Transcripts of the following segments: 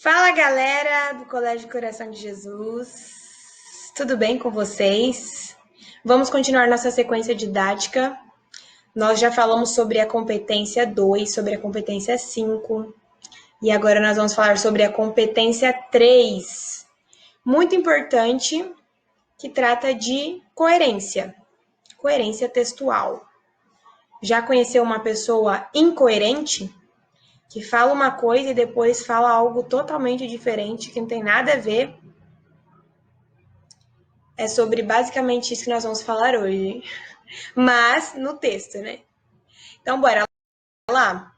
Fala, galera do Colégio Coração de Jesus. Tudo bem com vocês? Vamos continuar nossa sequência didática. Nós já falamos sobre a competência 2, sobre a competência 5, e agora nós vamos falar sobre a competência 3. Muito importante, que trata de coerência textual. Já conheceu uma pessoa incoerente? Que fala uma coisa e depois fala algo totalmente diferente, que não tem nada a ver. É sobre basicamente isso que nós vamos falar hoje. Mas no texto, né? Então, bora lá.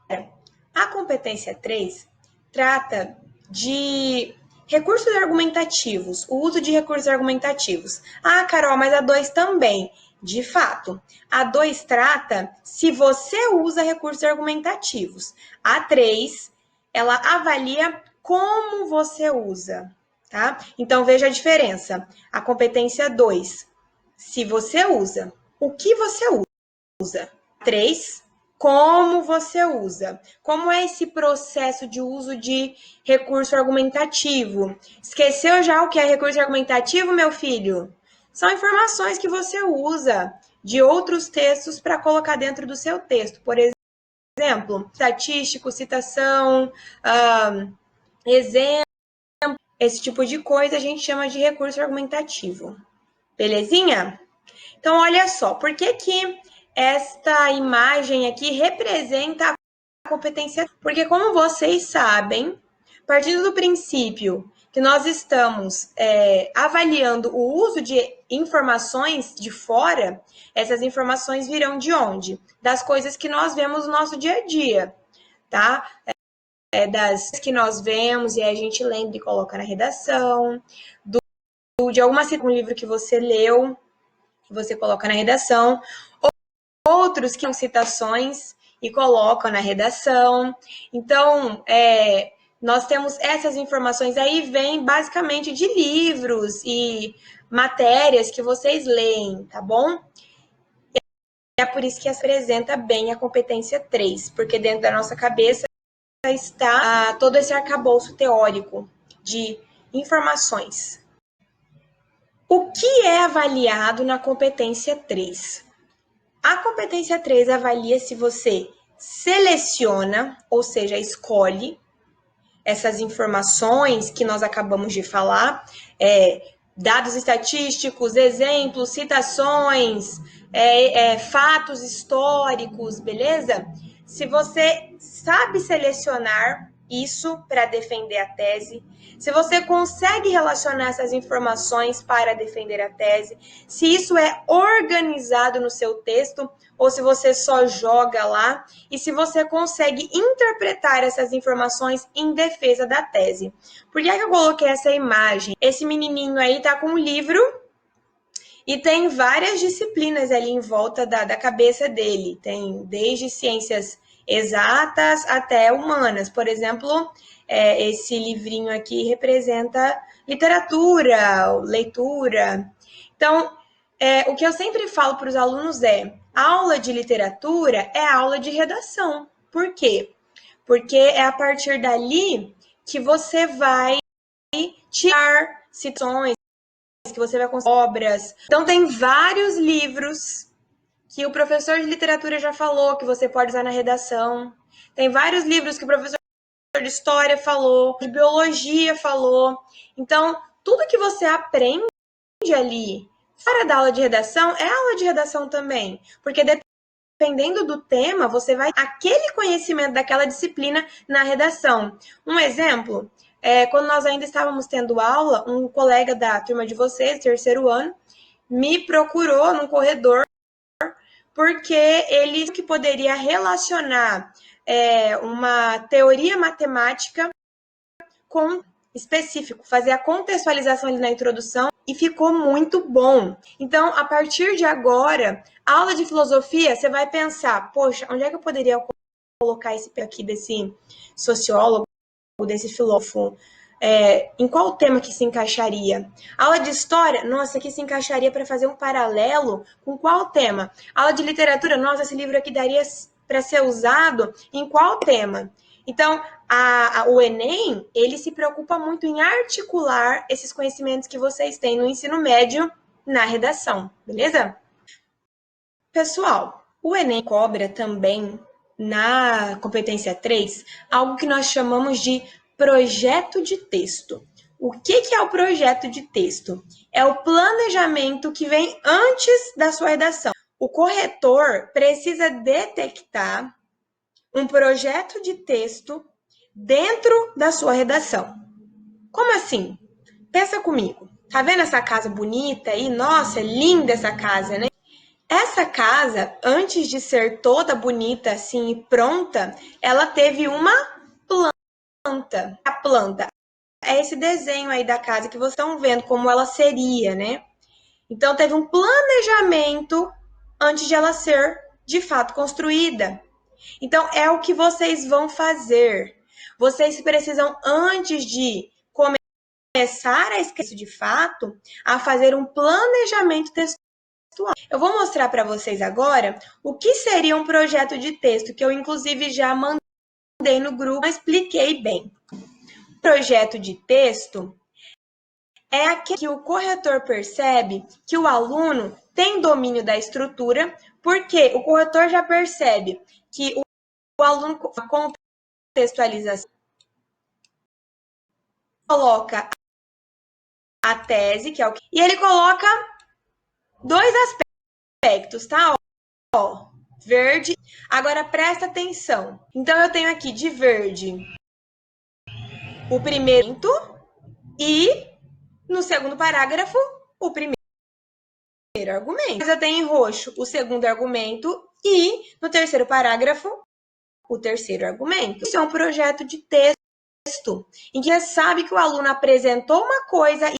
A competência 3 trata de recursos argumentativos, o uso de recursos argumentativos. Ah, Carol, mas a 2 também. De fato, a 2 trata se você usa recursos argumentativos. A 3, ela avalia como você usa, tá? Então, veja a diferença. A competência 2, se você usa, o que você usa. 3, como você usa. Como é esse processo de uso de recurso argumentativo? Esqueceu já o que é recurso argumentativo, meu filho? São informações que você usa de outros textos para colocar dentro do seu texto. Por exemplo, estatístico, citação, exemplo, esse tipo de coisa a gente chama de recurso argumentativo. Belezinha? Então, olha só, por que esta imagem aqui representa a competência? Porque, como vocês sabem, partindo do princípio que nós estamos avaliando o uso de informações de fora, essas informações virão de onde? Das coisas que nós vemos no nosso dia a dia, tá? Das que nós vemos e aí a gente lembra e coloca na redação, de alguma um livro que você leu, que você coloca na redação, outros que são citações e colocam na redação. Então, nós temos essas informações aí, vêm basicamente de livros e matérias que vocês leem, tá bom? É por isso que apresenta bem a competência 3, porque dentro da nossa cabeça está todo esse arcabouço teórico de informações. O que é avaliado na competência 3? A competência 3 avalia se você seleciona, ou seja, escolhe essas informações que nós acabamos de falar, dados estatísticos, exemplos, citações, fatos históricos, beleza? Se você sabe selecionar isso para defender a tese, se você consegue relacionar essas informações para defender a tese, se isso é organizado no seu texto ou se você só joga lá e se você consegue interpretar essas informações em defesa da tese. Por que eu coloquei essa imagem? Esse menininho aí tá com um livro e tem várias disciplinas ali em volta da cabeça dele. Tem desde ciências exatas até humanas. Por exemplo, esse livrinho aqui representa literatura, leitura. Então, o que eu sempre falo para os alunos aula de literatura é aula de redação. Por quê? Porque é a partir dali que você vai tirar citações, que você vai conseguir obras. Então, tem vários livros que o professor de literatura já falou que você pode usar na redação. Tem vários livros que o professor de história falou, de biologia falou. Então, tudo que você aprende ali fora da aula de redação é aula de redação também, porque dependendo do tema, você vai aquele conhecimento daquela disciplina na redação. Um exemplo, quando nós ainda estávamos tendo aula, um colega da turma de vocês, terceiro ano, me procurou no corredor porque ele que poderia relacionar uma teoria matemática com específico, fazer a contextualização ali na introdução e ficou muito bom. Então, a partir de agora, a aula de filosofia, você vai pensar, poxa, onde é que eu poderia colocar esse aqui desse sociólogo, desse filósofo? Em qual tema que se encaixaria? Aula de história, nossa, aqui se encaixaria para fazer um paralelo com qual tema? Aula de literatura, nossa, esse livro aqui daria para ser usado em qual tema? Então, o Enem, ele se preocupa muito em articular esses conhecimentos que vocês têm no ensino médio na redação, beleza? Pessoal, o Enem cobra também, na competência 3, algo que nós chamamos de projeto de texto. O que é o projeto de texto? É o planejamento que vem antes da sua redação. O corretor precisa detectar um projeto de texto dentro da sua redação. Como assim? Pensa comigo. Tá vendo essa casa bonita aí? Nossa, é linda essa casa, né? Essa casa, antes de ser toda bonita assim e pronta, ela teve uma planta. A planta é esse desenho aí da casa que vocês estão vendo como ela seria, né? Então teve um planejamento antes de ela ser de fato construída. Então é o que vocês vão fazer. Vocês precisam, antes de começar a esquecer de fato, a fazer um planejamento textual. Eu vou mostrar para vocês agora o que seria um projeto de texto, que eu inclusive já mandei no grupo, expliquei bem. Projeto de texto é aquele que o corretor percebe que o aluno tem domínio da estrutura, porque o corretor já percebe que o aluno contextualização coloca a tese, que é o que... E ele coloca dois aspectos, tá? Ó, verde. Agora presta atenção. Então eu tenho aqui de verde o primeiro e no segundo parágrafo o primeiro argumento. Mas eu tenho em roxo o segundo argumento e no terceiro parágrafo o terceiro argumento. Isso é um projeto de texto em que você sabe que o aluno apresentou uma coisa e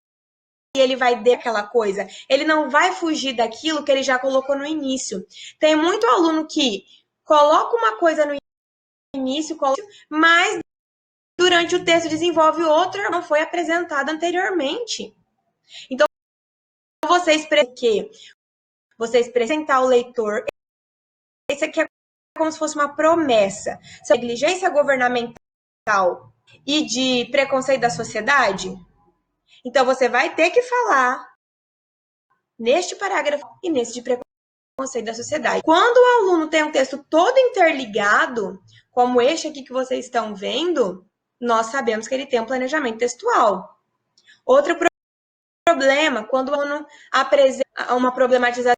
ele vai dar aquela coisa. Ele não vai fugir daquilo que ele já colocou no início. Tem muito aluno que coloca uma coisa no início, mas durante o texto desenvolve outra que não foi apresentada anteriormente. Então, vocês apresentar ao leitor, esse aqui é como se fosse uma promessa. Se a negligência governamental e de preconceito da sociedade, então você vai ter que falar neste parágrafo e nesse de preconceito da sociedade. Quando o aluno tem um texto todo interligado, como este aqui que vocês estão vendo, nós sabemos que ele tem um planejamento textual. Outro problema, quando o aluno apresenta uma problematização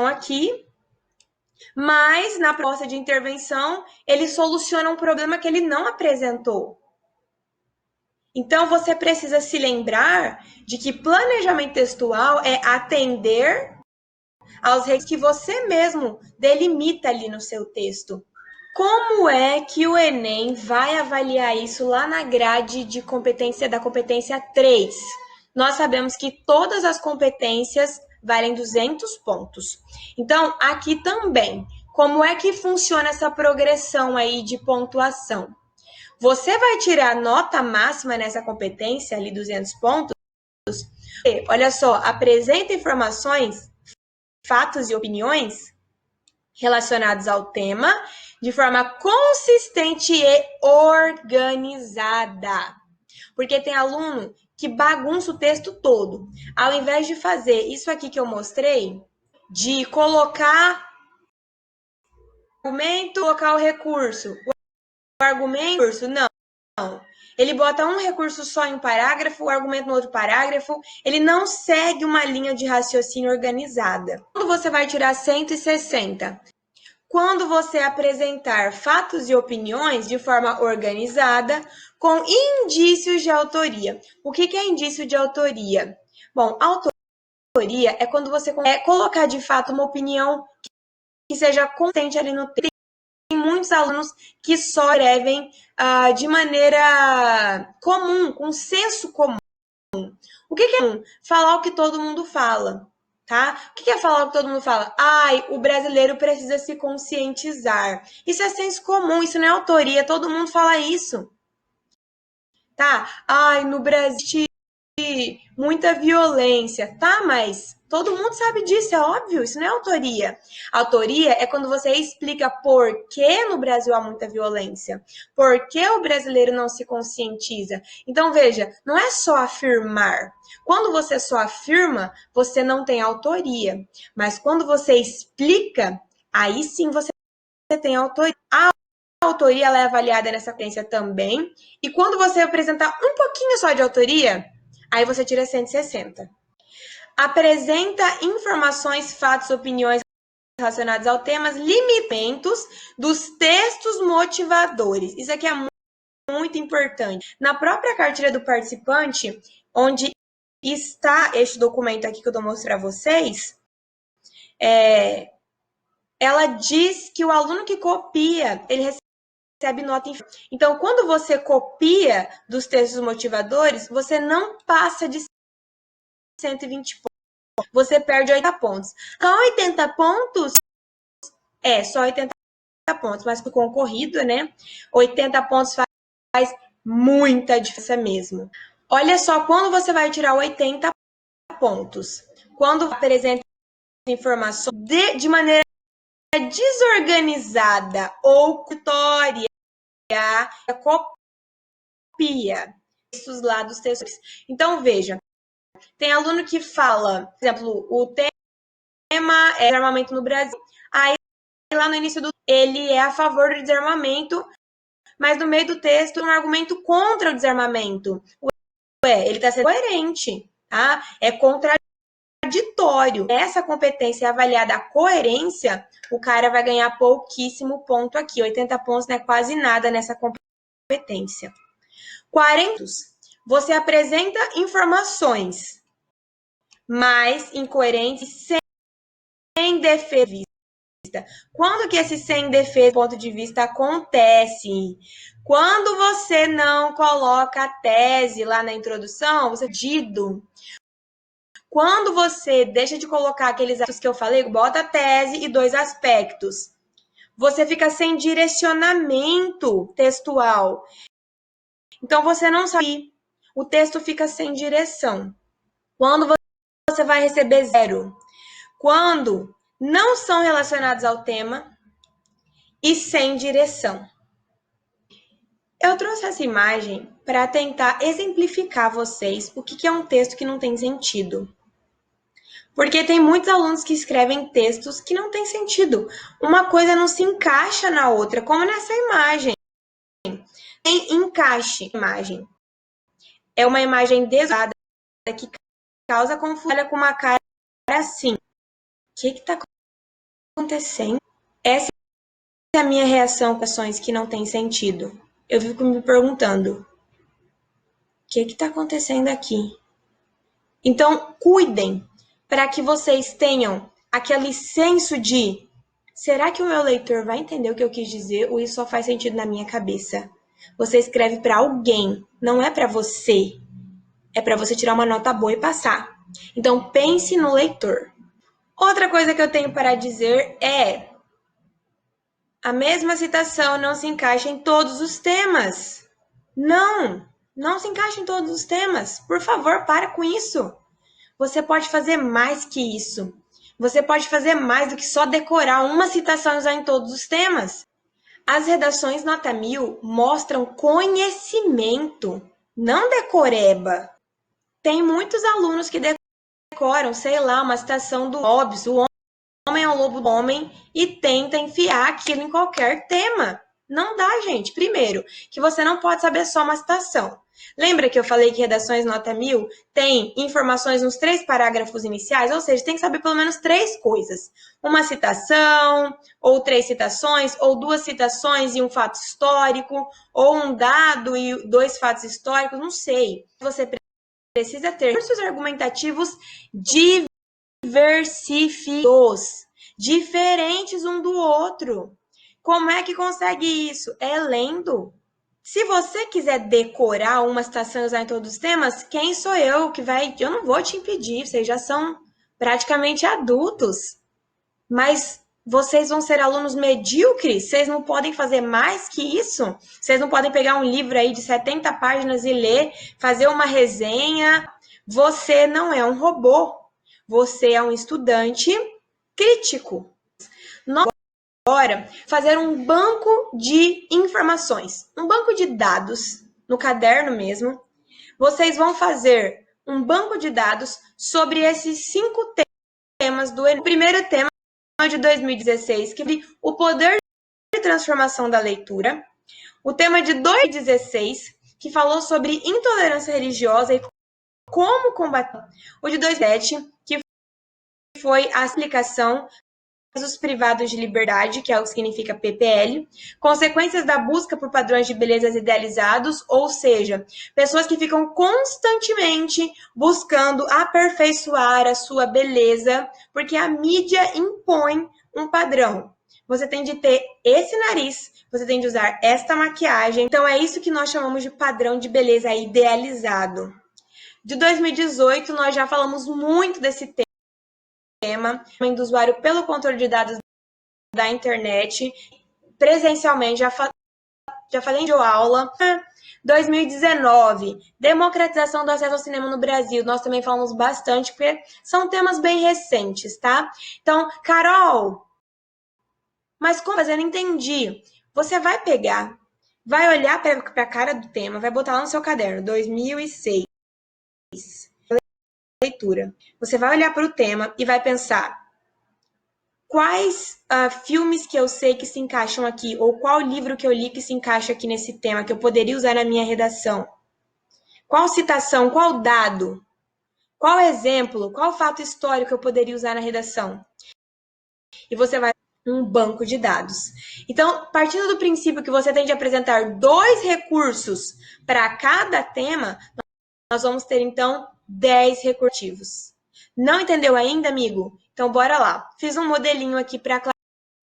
aqui, mas na proposta de intervenção ele soluciona um problema que ele não apresentou. Então você precisa se lembrar de que planejamento textual é atender aos requisitos que você mesmo delimita ali no seu texto. Como é que o Enem vai avaliar isso lá na grade de competência da competência 3? Nós sabemos que todas as competências valem 200 pontos. Então, aqui também, como é que funciona essa progressão aí de pontuação? Você vai tirar nota máxima nessa competência, ali 200 pontos. Olha só, apresenta informações, fatos e opiniões relacionados ao tema de forma consistente e organizada. Porque tem aluno que bagunça o texto todo. Ao invés de fazer isso aqui que eu mostrei, de colocar o argumento, colocar o recurso. O argumento, não. Ele bota um recurso só em um parágrafo, o argumento no outro parágrafo. Ele não segue uma linha de raciocínio organizada. Quando você vai tirar 160? Quando você apresentar fatos e opiniões de forma organizada, com indícios de autoria. O que é indício de autoria? Bom, autoria é quando você colocar de fato uma opinião que seja consistente ali no texto. Tem muitos alunos que só escrevem de maneira comum, com senso comum. O que é falar o que todo mundo fala? Tá? O que é falar o que todo mundo fala? Ai, o brasileiro precisa se conscientizar. Isso é senso comum, isso não é autoria, todo mundo fala isso. Tá? Ai, no Brasil de muita violência. Tá, mas todo mundo sabe disso, é óbvio, isso não é autoria. Autoria é quando você explica por que no Brasil há muita violência, por que o brasileiro não se conscientiza. Então, veja, não é só afirmar. Quando você só afirma, você não tem autoria. Mas quando você explica, aí sim você tem autoria. A autoria ela é avaliada nessa crença também. E quando você apresentar um pouquinho só de autoria, aí você tira 160. Apresenta informações, fatos, opiniões relacionados ao temas, limimentos dos textos motivadores. Isso aqui é muito importante. Na própria cartilha do participante, onde está este documento aqui que eu estou mostrando a vocês, ela diz que o aluno que copia, ele recebe nota. Então, quando você copia dos textos motivadores, você não passa de 120 pontos. Você perde 80 pontos. Só 80 pontos? Só 80 pontos, mas pro concorrido, né? 80 pontos faz muita diferença mesmo. Olha só, quando você vai tirar 80 pontos, quando apresenta informações de maneira desorganizada ou vitória, copia textos lá dos textos. Então, veja, tem aluno que fala, por exemplo, o tema é desarmamento no Brasil. Aí, lá no início do ele é a favor do desarmamento, mas no meio do texto um argumento contra o desarmamento. Ele está sendo coerente, tá? É contraditório. Essa competência é avaliada a coerência, o cara vai ganhar pouquíssimo ponto aqui. 80 pontos não é quase nada nessa competência. 40. Você apresenta informações, mas incoerentes, sem defesa. Quando que esse sem defesa, ponto de vista, acontece? Quando você não coloca a tese lá na introdução, você é dido. Quando você deixa de colocar aqueles aspectos que eu falei, bota a tese e 2 aspectos. Você fica sem direcionamento textual. Então, você não sabe. O texto fica sem direção. Quando você vai receber 0? Quando não são relacionados ao tema e sem direção. Eu trouxe essa imagem para tentar exemplificar a vocês o que é um texto que não tem sentido. Porque tem muitos alunos que escrevem textos que não têm sentido. Uma coisa não se encaixa na outra, como nessa imagem. Tem encaixe imagem. É uma imagem desorganizada que causa confusão com uma cara assim. O que está acontecendo? Essa é a minha reação com ações que não têm sentido. Eu fico me perguntando, o que está acontecendo aqui? Então, cuidem para que vocês tenham aquele senso de, será que o meu leitor vai entender o que eu quis dizer ou isso só faz sentido na minha cabeça? Você escreve para alguém, não é para você. É para você tirar uma nota boa e passar. Então, pense no leitor. Outra coisa que eu tenho para dizer é, a mesma citação não se encaixa em todos os temas. Não se encaixa em todos os temas. Por favor, para com isso. Você pode fazer mais que isso. Você pode fazer mais do que só decorar uma citação e usar em todos os temas. As redações nota 1000 mostram conhecimento, não decoreba. Tem muitos alunos que decoram, sei lá, uma citação do Hobbes, o homem é o lobo do homem, e tenta enfiar aquilo em qualquer tema. Não dá, gente. Primeiro, que você não pode saber só uma citação. Lembra que eu falei que redações nota 1000 tem informações nos 3 parágrafos iniciais? Ou seja, tem que saber pelo menos 3 coisas. Uma citação, ou 3 citações, ou 2 citações e um fato histórico, ou um dado e 2 fatos históricos, não sei. Você precisa ter recursos argumentativos diversificados, diferentes um do outro. Como é que consegue isso? É lendo. Se você quiser decorar uma citação e usar em todos os temas, quem sou eu que vai... Eu não vou te impedir, vocês já são praticamente adultos. Mas vocês vão ser alunos medíocres, vocês não podem fazer mais que isso. Vocês não podem pegar um livro aí de 70 páginas e ler, fazer uma resenha, Você não é um robô, você é um estudante crítico. Nós agora fazer um banco de informações, um banco de dados, no caderno mesmo. Vocês vão fazer um banco de dados sobre esses 5 temas do Enem. O primeiro tema de 2016, que foi o poder de transformação da leitura. O tema de 2016, que falou sobre intolerância religiosa e como combater. O de 2017, que foi a explicação dos privados de liberdade, que é o que significa PPL, consequências da busca por padrões de beleza idealizados, ou seja, pessoas que ficam constantemente buscando aperfeiçoar a sua beleza, porque a mídia impõe um padrão. Você tem de ter esse nariz, você tem de usar esta maquiagem. Então é isso que nós chamamos de padrão de beleza idealizado. De 2018, nós já falamos muito desse tema do usuário pelo controle de dados da internet. Presencialmente, já falei de aula. 2019, democratização do acesso ao cinema no Brasil. Nós também falamos bastante, porque são temas bem recentes, tá? Então, Carol, mas como fazer? Eu não entendi. Você vai pegar, vai olhar para a cara do tema, vai botar lá no seu caderno, 2006, leitura. Você vai olhar para o tema e vai pensar quais filmes que eu sei que se encaixam aqui, ou qual livro que eu li que se encaixa aqui nesse tema, que eu poderia usar na minha redação. Qual citação, qual dado, qual exemplo, qual fato histórico eu poderia usar na redação. E você vai um banco de dados. Então, partindo do princípio que você tem de apresentar 2 recursos para cada tema, nós vamos ter, então, 10 recursivos. Não entendeu ainda, amigo? Então, bora lá. Fiz um modelinho aqui para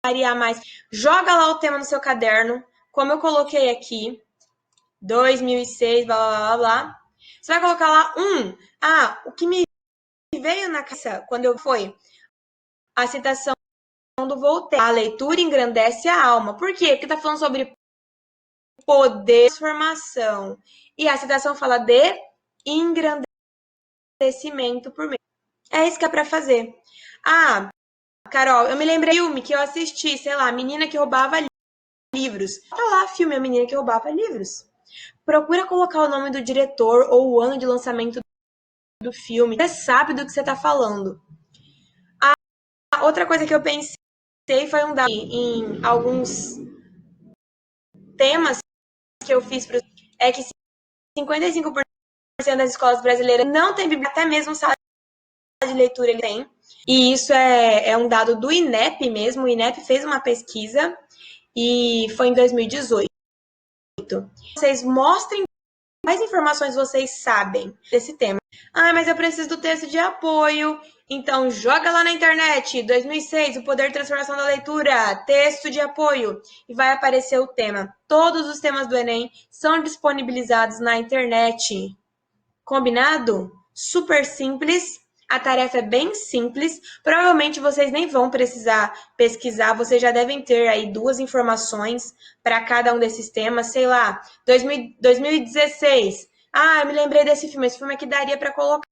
clarear mais. Joga lá o tema no seu caderno, como eu coloquei aqui, 2006, blá, blá, blá, blá. Você vai colocar lá o que me veio na cabeça quando eu fui a citação do Voltaire. A leitura engrandece a alma. Por quê? Porque está falando sobre poder de transformação. E a citação fala de engrandecimento por meio. É isso que é para fazer. Carol, eu me lembrei de um filme que eu assisti, sei lá, Menina que Roubava Livros. Tá lá, filme A Menina que Roubava Livros. Procura colocar o nome do diretor ou o ano de lançamento do filme. Você sabe do que você está falando. Outra coisa que eu pensei foi um dado em alguns temas que eu fiz é que 55% das escolas brasileiras não tem biblioteca, até mesmo sala de leitura ele tem. E isso é um dado do INEP mesmo. O INEP fez uma pesquisa e foi em 2018. Vocês mostrem quais informações vocês sabem desse tema. Mas eu preciso do texto de apoio. Então, joga lá na internet, 2006, o poder de transformação da leitura, texto de apoio, e vai aparecer o tema. Todos os temas do Enem são disponibilizados na internet. Combinado? Super simples. A tarefa é bem simples. Provavelmente vocês nem vão precisar pesquisar. Vocês já devem ter aí 2 informações para cada um desses temas. Sei lá, 2016. Eu me lembrei desse filme. Esse filme aqui daria para colocar.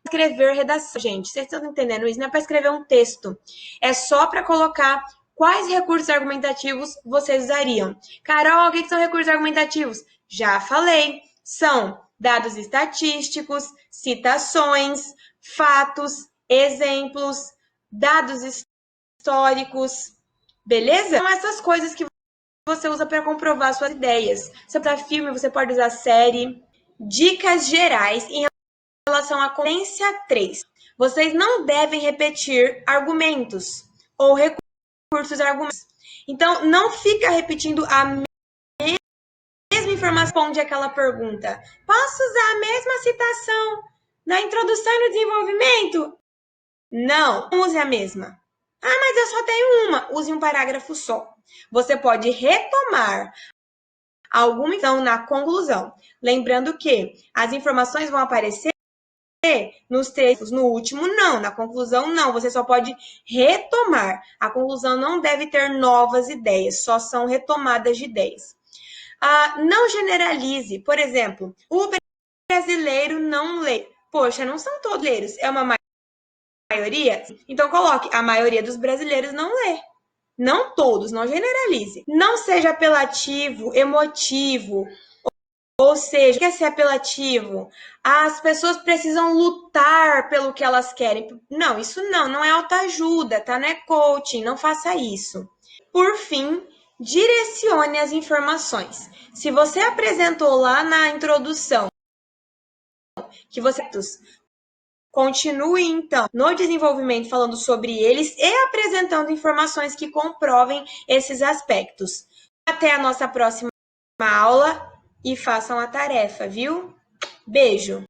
Escrever redação, gente. Vocês estão entendendo isso? Não é para escrever um texto. É só para colocar quais recursos argumentativos vocês usariam. Carol, o que são recursos argumentativos? Já falei. São dados estatísticos, citações, fatos, exemplos, dados históricos, beleza? São essas coisas que você usa para comprovar suas ideias. Você pode usar filme, você pode usar série. Dicas gerais em relação à competência 3. Vocês não devem repetir argumentos ou recursos argumentos. Então, não fica repetindo a mesma informação responde aquela pergunta. Posso usar a mesma citação na introdução e no desenvolvimento? Não use a mesma. Mas eu só tenho uma. Use um parágrafo só. Você pode retomar alguma então na conclusão. Lembrando que as informações vão aparecer nos textos, no último não, na conclusão não, você só pode retomar. A conclusão não deve ter novas ideias, só são retomadas de ideias. Não generalize. Por exemplo, o brasileiro não lê? Poxa, não são todos brasileiros, é uma maioria? Então coloque, a maioria dos brasileiros não lê. Não todos, não generalize. Não seja apelativo, emotivo, ou seja, quer ser apelativo? As pessoas precisam lutar pelo que elas querem. Não, isso não é autoajuda, tá? Não é coaching, não faça isso. Por fim, direcione as informações. Se você apresentou lá na introdução que você continue, então, no desenvolvimento falando sobre eles e apresentando informações que comprovem esses aspectos. Até a nossa próxima aula e façam a tarefa, viu? Beijo!